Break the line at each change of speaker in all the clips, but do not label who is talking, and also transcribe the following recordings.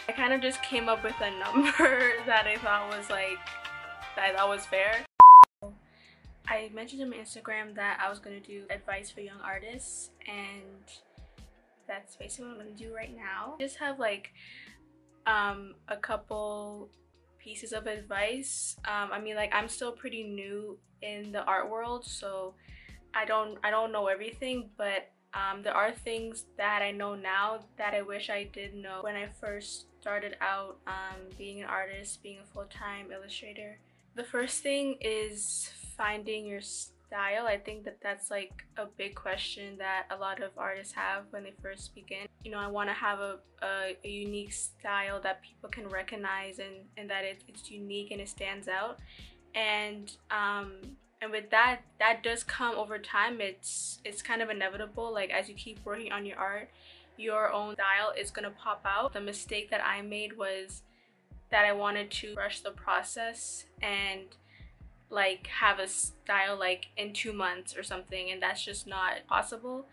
I kind of just came up with a number that I thought was fair. I mentioned on my Instagram that I was going to do advice for young artists, and that's basically what I'm going to do right now. I just have like a couple pieces of advice. I mean, like, I'm still pretty new in the art world, so I don't know everything, but there are things that I know now that I wish I did know when I first started out being an artist, being a full-time illustrator. The first thing is finding your style. I think that that's like a big question that a lot of artists have when they first begin. You know, I want to have a unique style that people can recognize, and that it's unique and it stands out. And with that does come over time. It's kind of inevitable. Like, as you keep working on your art, your own style is gonna pop out. The mistake that I made was that I wanted to rush the process and like have a style like in 2 months or something, and that's just not possible.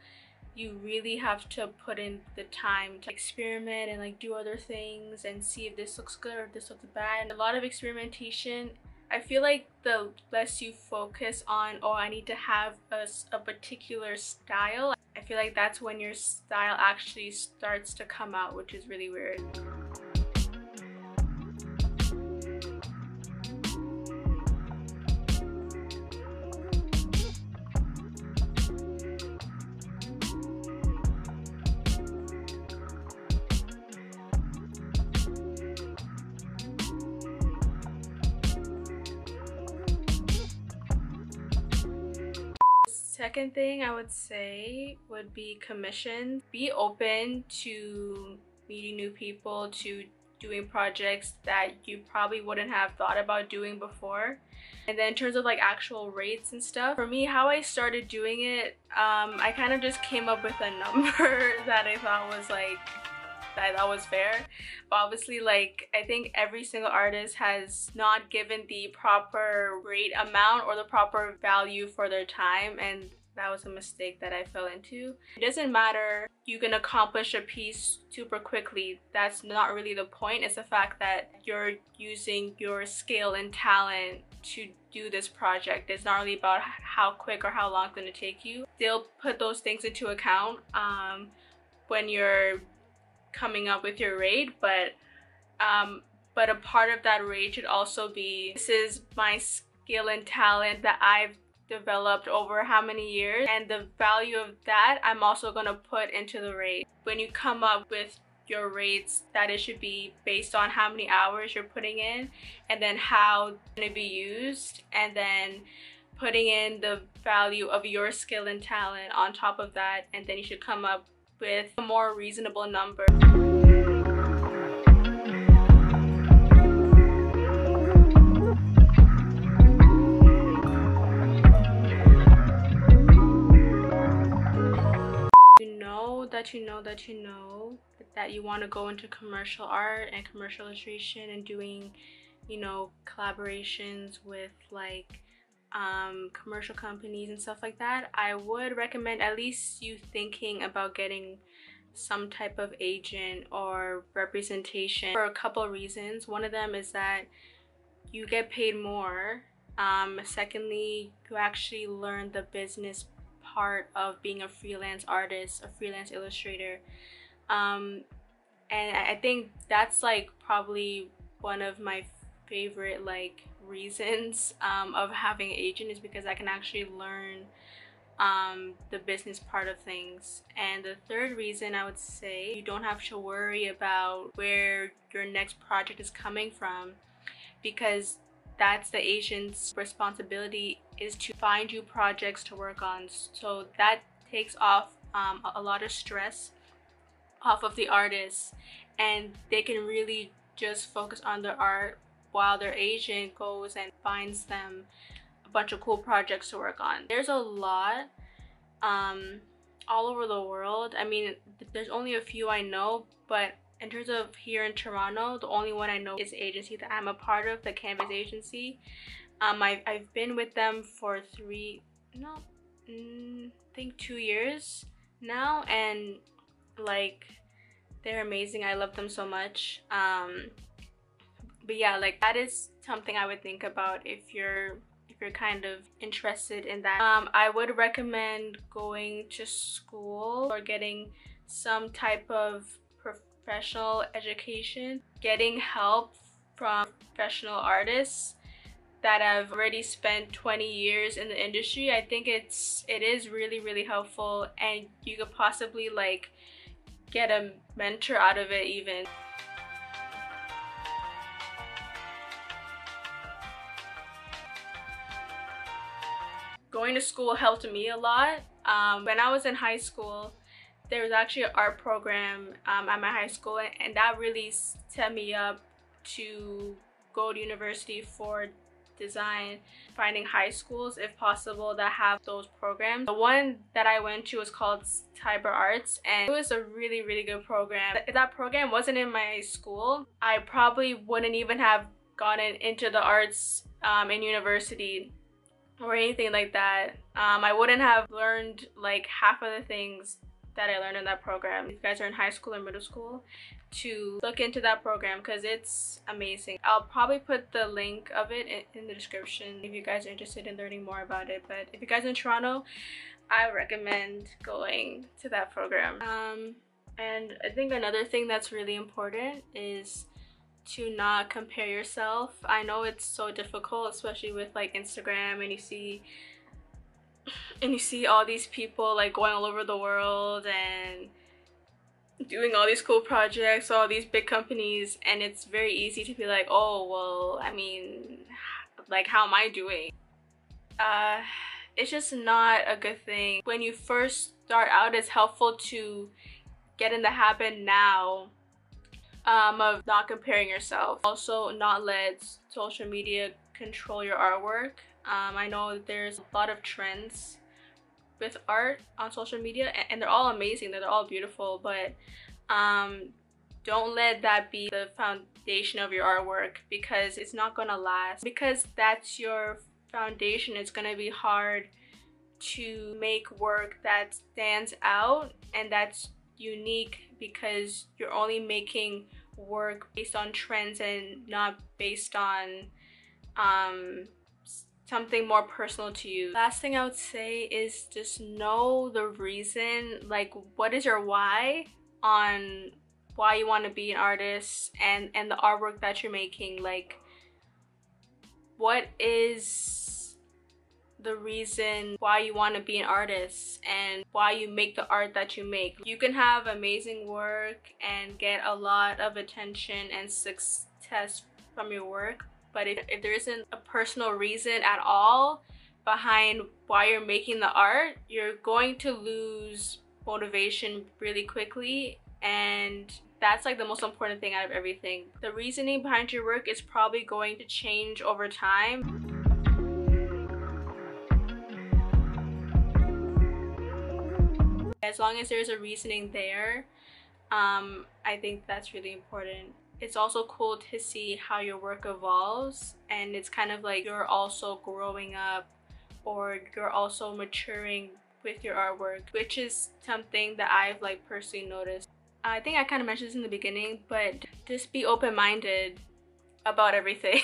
You really have to put in the time to experiment and like do other things and see if this looks good or if this looks bad. A lot of experimentation. I feel like the less you focus on, oh, I need to have a particular style, I feel like that's when your style actually starts to come out, which is really weird. Second thing I would say would be commission. Be open to meeting new people, to doing projects that you probably wouldn't have thought about doing before. And then in terms of like actual rates and stuff, for me, how I started doing it, I kind of just came up with a number that I thought was fair. But obviously, like, I think every single artist has not given the proper rate amount or the proper value for their time, and that was a mistake that I fell into. It doesn't matter, you can accomplish a piece super quickly. That's not really the point. It's the fact that you're using your skill and talent to do this project. It's not really about how quick or how long it's going to take you. Still put those things into account when you're coming up with your rate, but a part of that rate should also be, this is my skill and talent that I've developed over how many years, and the value of that I'm also going to put into the rate. When you come up with your rates, that it should be based on how many hours you're putting in, and then how it's going to be used, and then putting in the value of your skill and talent on top of that, and then you should come up with a more reasonable number. You know that you want to go into commercial art and commercial illustration and doing, you know, collaborations with like commercial companies and stuff like that, I would recommend at least you thinking about getting some type of agent or representation for a couple of reasons. One of them is that you get paid more. Secondly, you actually learn the business part of being a freelance artist, a freelance illustrator. And I think that's like probably one of my favorite like reasons of having an agent, is because I can actually learn the business part of things. And the third reason I would say, you don't have to worry about where your next project is coming from, because that's the agent's responsibility, is to find you projects to work on. So that takes off a lot of stress off of the artists, and they can really just focus on their art while their agent goes and finds them a bunch of cool projects to work on. There's a lot all over the world. I mean, there's only a few I know, but in terms of here in Toronto, the only one I know is the agency that I'm a part of, the Canvas agency. I've been with them for I think 2 years now, and like They're amazing. I love them so much. But yeah, like that is something I would think about if you're kind of interested in that. I would recommend going to school or getting some type of professional education, getting help from professional artists that have already spent 20 years in the industry. I think it is really helpful, and you could possibly like get a mentor out of it even. Going to school helped me a lot. When I was in high school, there was actually an art program at my high school, and that really set me up to go to university for design, finding high schools if possible that have those programs. The one that I went to was called Cyber Arts, and it was a really good program. If that program wasn't in my school, I probably wouldn't even have gotten into the arts in university or anything like that. I wouldn't have learned like half of the things that I learned in that program. If you guys are in high school or middle school, to look into that program because it's amazing. I'll probably put the link of it in the description if you guys are interested in learning more about it. But if you guys are in Toronto, I recommend going to that program. And I think another thing that's really important is to not compare yourself. I know it's so difficult, especially with like Instagram, and you see all these people like going all over the world and doing all these cool projects, all these big companies, and it's very easy to be like, oh well, I mean, like how am I doing? It's just not a good thing. When you first start out, it's helpful to get in the habit now of not comparing yourself. Also, not let social media control your artwork. I know that there's a lot of trends with art on social media, and they're all amazing, they're all beautiful, but don't let that be the foundation of your artwork, because it's not gonna last. Because that's your foundation, it's gonna be hard to make work that stands out and that's unique, because you're only making work based on trends and not based on something more personal to you. Last thing I would say is just know the reason, like what is your why on why you want to be an artist and the artwork that you're making. Like, what is the reason why you want to be an artist and why you make the art that you make. You can have amazing work and get a lot of attention and success from your work, but if there isn't a personal reason at all behind why you're making the art, you're going to lose motivation really quickly, and that's like the most important thing out of everything. The reasoning behind your work is probably going to change over time. As long as there's a reasoning there, I think that's really important. It's also cool to see how your work evolves, and it's kind of like you're also growing up, or you're also maturing with your artwork, which is something that I've like personally noticed. I think I kind of mentioned this in the beginning, but just be open-minded about everything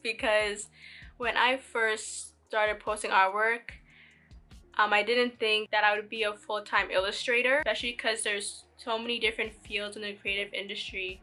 because when I first started posting artwork, I didn't think that I would be a full-time illustrator, especially because there's so many different fields in the creative industry.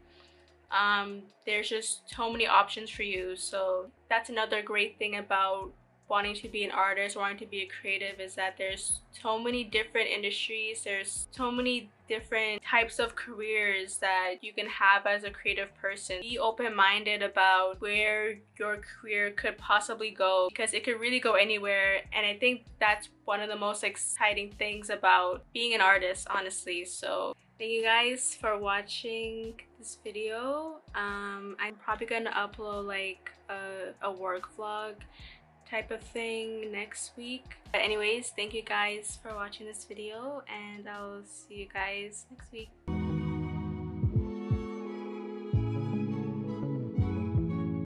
There's just so many options for you. So that's another great thing about wanting to be an artist, wanting to be a creative, is that there's so many different industries, there's so many different types of careers that you can have as a creative person. Be open-minded about where your career could possibly go, because it could really go anywhere, and I think that's one of the most exciting things about being an artist, honestly. So thank you guys for watching this video. I'm probably gonna upload like a work vlog type of thing next week. But anyways, thank you guys for watching this video, and I'll see you guys next week.